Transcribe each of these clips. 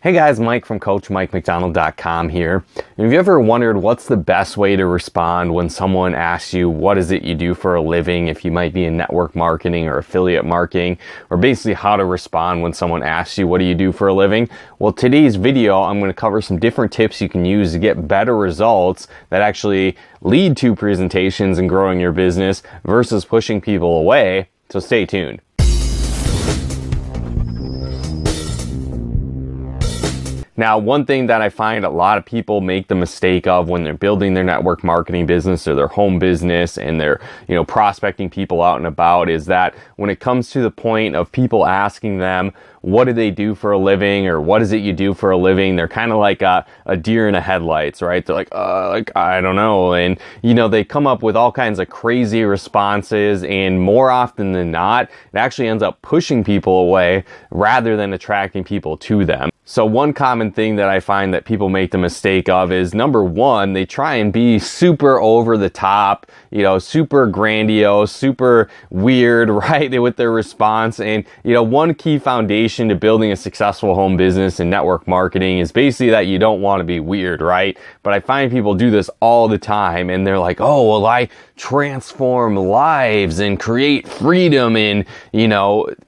Hey guys, Mike from CoachMikeMcDonald.com here. Have you ever wondered what's the best way to respond when someone asks you what is it you do for a living, if you might be in network marketing or affiliate marketing, or basically how to respond when someone asks you what do you do for a living? Well, today's video, I'm going to cover some different tips you can use to get better results that actually lead to presentations and growing your business versus pushing people away. So stay tuned. Now, one thing that I find a lot of people make the mistake of when they're building their network marketing business or their home business and they're, prospecting people out and about is that when it comes to the point of people asking them, what do they do for a living or what is it you do for a living? They're kind of like a deer in the headlights, right? They're like, I don't know. And, they come up with all kinds of crazy responses, and more often than not, it actually ends up pushing people away rather than attracting people to them. So one common thing that I find that people make the mistake of is, number one, they try and be super over the top, super grandiose, super weird, right, with their response. And, one key foundation to building a successful home business and network marketing is basically that you don't want to be weird, right? But I find people do this all the time, and they're like, oh, well, I transform lives and create freedom and,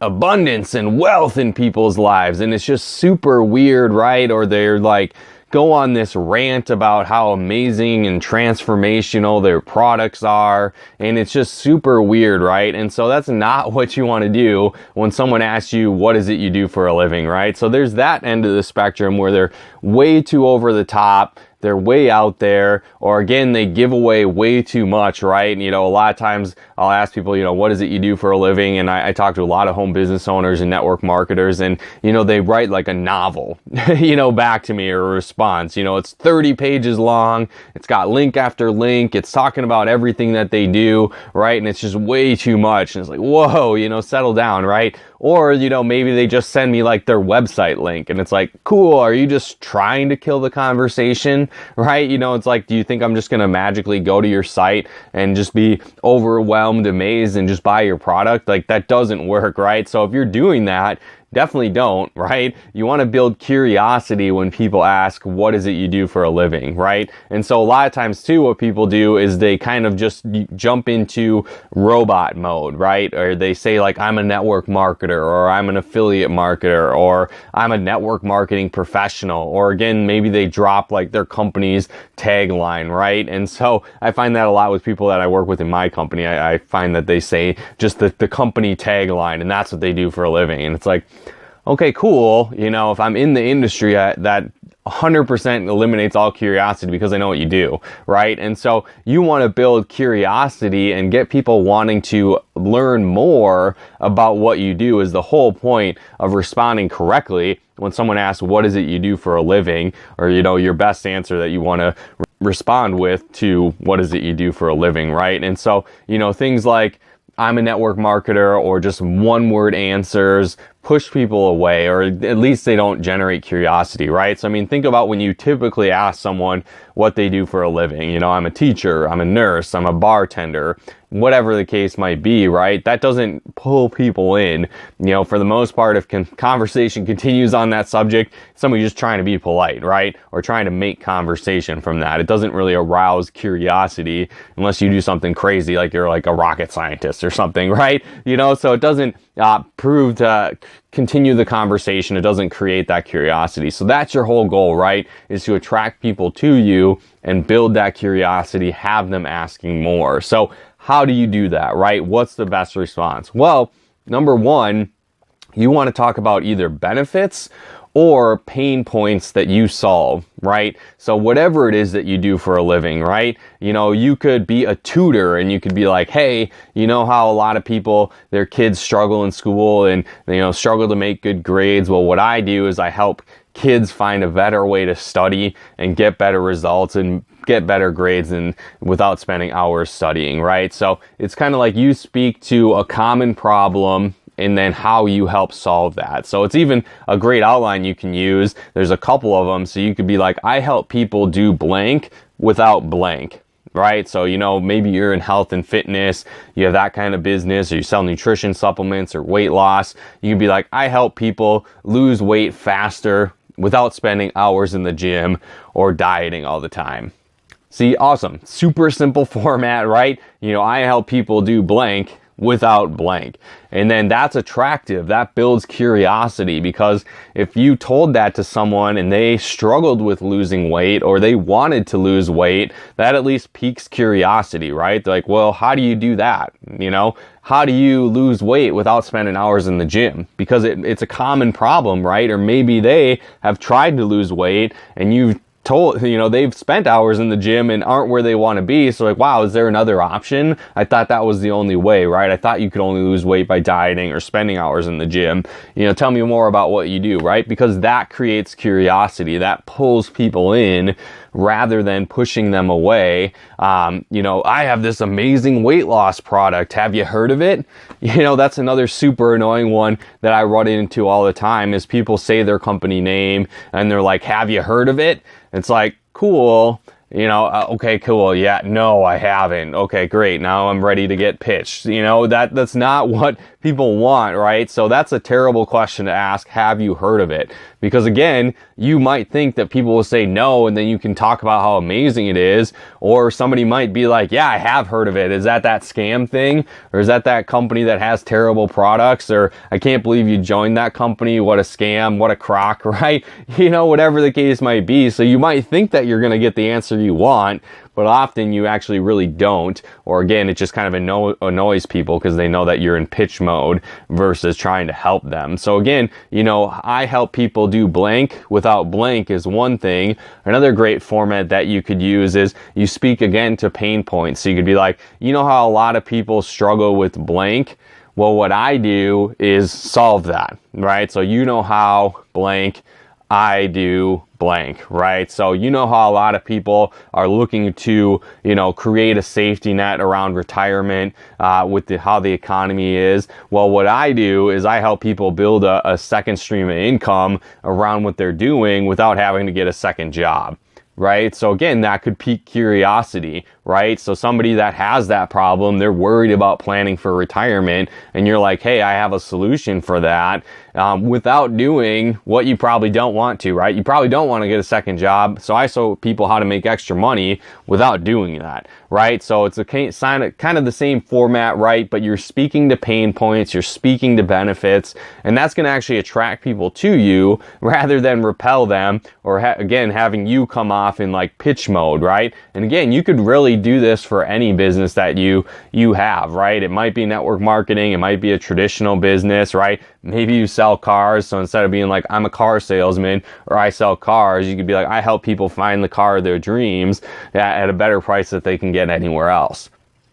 abundance and wealth in people's lives. And it's just super weird, right? Or they're like, go on this rant about how amazing and transformational their products are, and it's just super weird, right? And so that's not what you want to do when someone asks you, what is it you do for a living, right? So there's that end of the spectrum where they're way too over the top, they're way out there, or again, they give away way too much, right? And, a lot of times I'll ask people, what is it you do for a living? And I talk to a lot of home business owners and network marketers, and, they write like a novel, back to me, or a response. It's 30 pages long. It's got link after link. It's talking about everything that they do, right? And it's just way too much. And it's like, whoa, settle down, right? Or, maybe they just send me like their website link, and it's like, cool, are you just trying to kill the conversation, right? It's like, do you think I'm just going to magically go to your site and just be overwhelmed, amazed, and just buy your product? Like, that doesn't work, right? So if you're doing that, definitely don't, right? You want to build curiosity when people ask, what is it you do for a living, right? And so a lot of times too, what people do is they kind of just jump into robot mode, right? Or they say like, I'm a network marketer, or I'm an affiliate marketer, or I'm a network marketing professional, or again, maybe they drop like their company's tagline, right? And so I find that a lot with people that I work with in my company. I find that they say just the company tagline, and that's what they do for a living. And it's like, okay, cool. If I'm in the industry, that 100% eliminates all curiosity because I know what you do, right? And so you want to build curiosity and get people wanting to learn more about what you do is the whole point of responding correctly when someone asks, what is it you do for a living? Or, your best answer that you want to respond with to what is it you do for a living, right? And so, things like, I'm a network marketer, or just one word answers push people away, or at least they don't generate curiosity, right? So, think about when you typically ask someone what they do for a living. I'm a teacher, I'm a nurse, I'm a bartender, whatever the case might be, right? That doesn't pull people in. For the most part, if conversation continues on that subject, somebody's just trying to be polite, right? Or trying to make conversation from that. It doesn't really arouse curiosity unless you do something crazy, like you're like a rocket scientist or something, right? So it doesn't prove to continue the conversation. It doesn't create that curiosity. So that's your whole goal, right? Is to attract people to you and build that curiosity, have them asking more. So how do you do that, right? What's the best response? Well, number one, you want to talk about either benefits or pain points that you solve, right? So whatever it is that you do for a living, right? You could be a tutor, and you could be like, hey, how a lot of people, their kids struggle in school and, struggle to make good grades. Well, what I do is I help kids find a better way to study and get better results and get better grades and without spending hours studying, right? So it's kind of like you speak to a common problem and then how you help solve that. So it's even a great outline you can use. There's a couple of them. So you could be like, I help people do blank without blank, right? So, maybe you're in health and fitness, you have that kind of business, or you sell nutrition supplements or weight loss. You can be like, I help people lose weight faster without spending hours in the gym or dieting all the time. See, awesome. Super simple format, right? I help people do blank without blank. And then that's attractive. That builds curiosity, because if you told that to someone and they struggled with losing weight or they wanted to lose weight, that at least piques curiosity, right? They're like, well, how do you do that? How do you lose weight without spending hours in the gym? Because it's a common problem, right? Or maybe they have tried to lose weight and you've told, they've spent hours in the gym and aren't where they want to be. So like, wow, is there another option? I thought that was the only way, right? I thought you could only lose weight by dieting or spending hours in the gym. Tell me more about what you do, right? Because that creates curiosity. That pulls people in rather than pushing them away. I have this amazing weight loss product. Have you heard of it? That's another super annoying one that I run into all the time, is people say their company name and they're like, have you heard of it? It's like, cool. Okay, cool. Yeah, no, I haven't. Okay, great. Now I'm ready to get pitched. That's not what people want, right? So that's a terrible question to ask. Have you heard of it? Because again, you might think that people will say no, and then you can talk about how amazing it is. Or somebody might be like, yeah, I have heard of it. Is that scam thing? Or is that company that has terrible products? Or I can't believe you joined that company. What a scam. What a crock, right? Whatever the case might be. So you might think that you're going to get the answer you want, but often you actually really don't. Or again, it just kind of annoys people because they know that you're in pitch mode versus trying to help them. So again, I help people do blank without blank is one thing. Another great format that you could use is you speak again to pain points. So you could be like, how a lot of people struggle with blank? Well, what I do is solve that, right? So how blank, I do blank, right? So how a lot of people are looking to, create a safety net around retirement with how the economy is. Well, what I do is I help people build a second stream of income around what they're doing without having to get a second job. Right? So again, that could pique curiosity, right? So somebody that has that problem, they're worried about planning for retirement, and you're like, hey, I have a solution for that, without doing what you probably don't want to, right? You probably don't want to get a second job. So I show people how to make extra money without doing that, right? So it's kind of the same format, right? But you're speaking to pain points, you're speaking to benefits, and that's going to actually attract people to you rather than repel them, or again, having you come off in like pitch mode, right? And again, you could really do this for any business that you have, right? It might be network marketing, it might be a traditional business, right? Maybe you sell cars, so instead of being like, I'm a car salesman or I sell cars, you could be like, I help people find the car of their dreams at a better price that they can get anywhere else.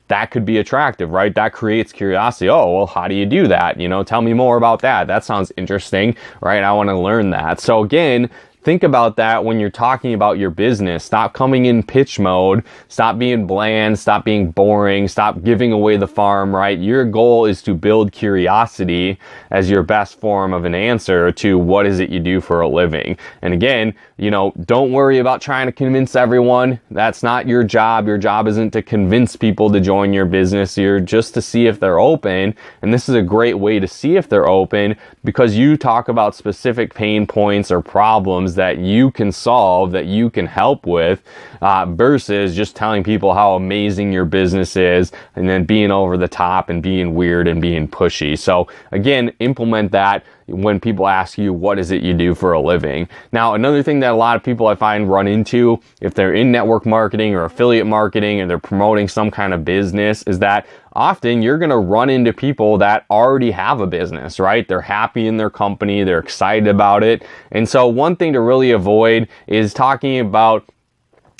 That could be attractive, right? That creates curiosity. Oh, well, how do you do that? Tell me more about that. That sounds interesting, right? I want to learn that. So again, think about that when you're talking about your business. Stop coming in pitch mode. Stop being bland. Stop being boring. Stop giving away the farm, right? Your goal is to build curiosity as your best form of an answer to what is it you do for a living. And again, don't worry about trying to convince everyone. That's not your job. Your job isn't to convince people to join your business. You're just to see if they're open. And this is a great way to see if they're open, because you talk about specific pain points or problems that you can solve, that you can help with, versus just telling people how amazing your business is and then being over the top and being weird and being pushy. So again, implement that when people ask you, what is it you do for a living? Now, another thing that a lot of people I find run into if they're in network marketing or affiliate marketing and they're promoting some kind of business is that often you're going to run into people that already have a business, right? They're happy in their company. They're excited about it. And so one thing to really avoid is talking about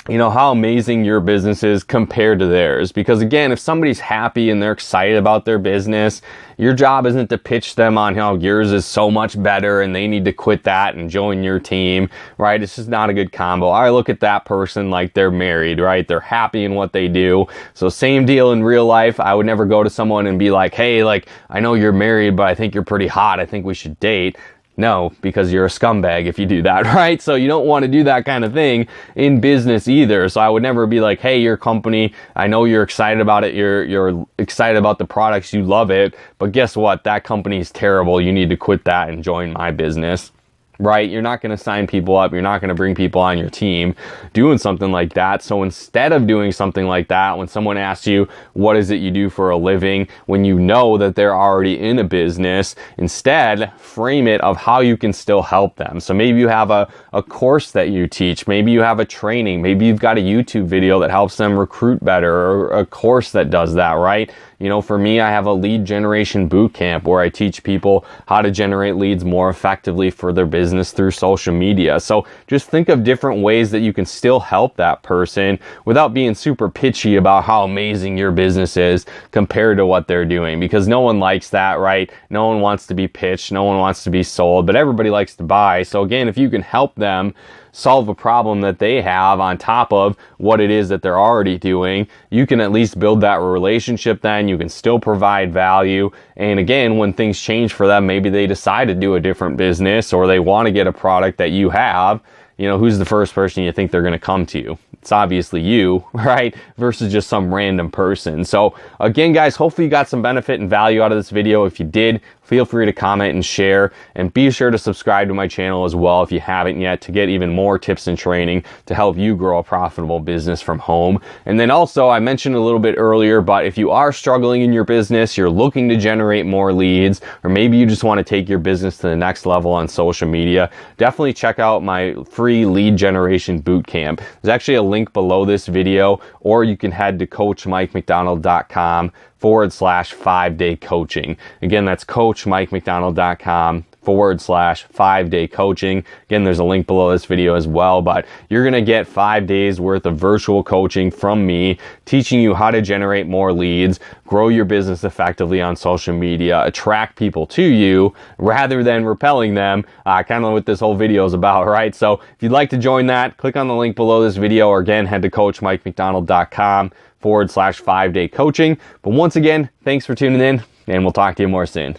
how amazing your business is compared to theirs. Because again, if somebody's happy and they're excited about their business, your job isn't to pitch them on how yours is so much better and they need to quit that and join your team, right? It's just not a good combo. I look at that person like they're married, right? They're happy in what they do. So same deal in real life. I would never go to someone and be like, hey, I know you're married, but I think you're pretty hot. I think we should date. No, because you're a scumbag if you do that, right? So you don't want to do that kind of thing in business either. So I would never be like, hey, your company, I know you're excited about it. You're excited about the products. You love it. But guess what? That company is terrible. You need to quit that and join my business. right? You're not going to sign people up. You're not going to bring people on your team doing something like that. So instead of doing something like that, when someone asks you, what is it you do for a living? When you know that they're already in a business, instead frame it of how you can still help them. So maybe you have a course that you teach. Maybe you have a training. Maybe you've got a YouTube video that helps them recruit better, or a course that does that, right? You know, for me, I have a lead generation boot camp where I teach people how to generate leads more effectively for their business through social media. So just think of different ways that you can still help that person without being super pitchy about how amazing your business is compared to what they're doing, because no one likes that, right? No one wants to be pitched. No one wants to be sold, but everybody likes to buy. So again, if you can help them solve a problem that they have on top of what it is that they're already doing, you can at least build that relationship. Then you can still provide value. And again, when things change for them, maybe they decide to do a different business, or they want to get a product that you have, you know, who's the first person you think they're going to come to you? It's obviously you, right? Versus just some random person. So again, guys, hopefully you got some benefit and value out of this video. If you did, feel free to comment and share, and be sure to subscribe to my channel as well if you haven't yet, to get even more tips and training to help you grow a profitable business from home. And then also, I mentioned a little bit earlier, but if you are struggling in your business, you're looking to generate more leads, or maybe you just want to take your business to the next level on social media, definitely check out my free lead generation bootcamp. There's actually a link below this video, or you can head to coachmikemcdonald.com/5-day coaching. Again, that's coachmikemcdonald.com/5-day coaching. Again, there's a link below this video as well, but you're going to get 5 days worth of virtual coaching from me, teaching you how to generate more leads, grow your business effectively on social media, attract people to you rather than repelling them, kind of what this whole video is about, right? So if you'd like to join that, click on the link below this video, or again, head to coachmikemcdonald.com/5-day coaching. But once again, thanks for tuning in, and we'll talk to you more soon.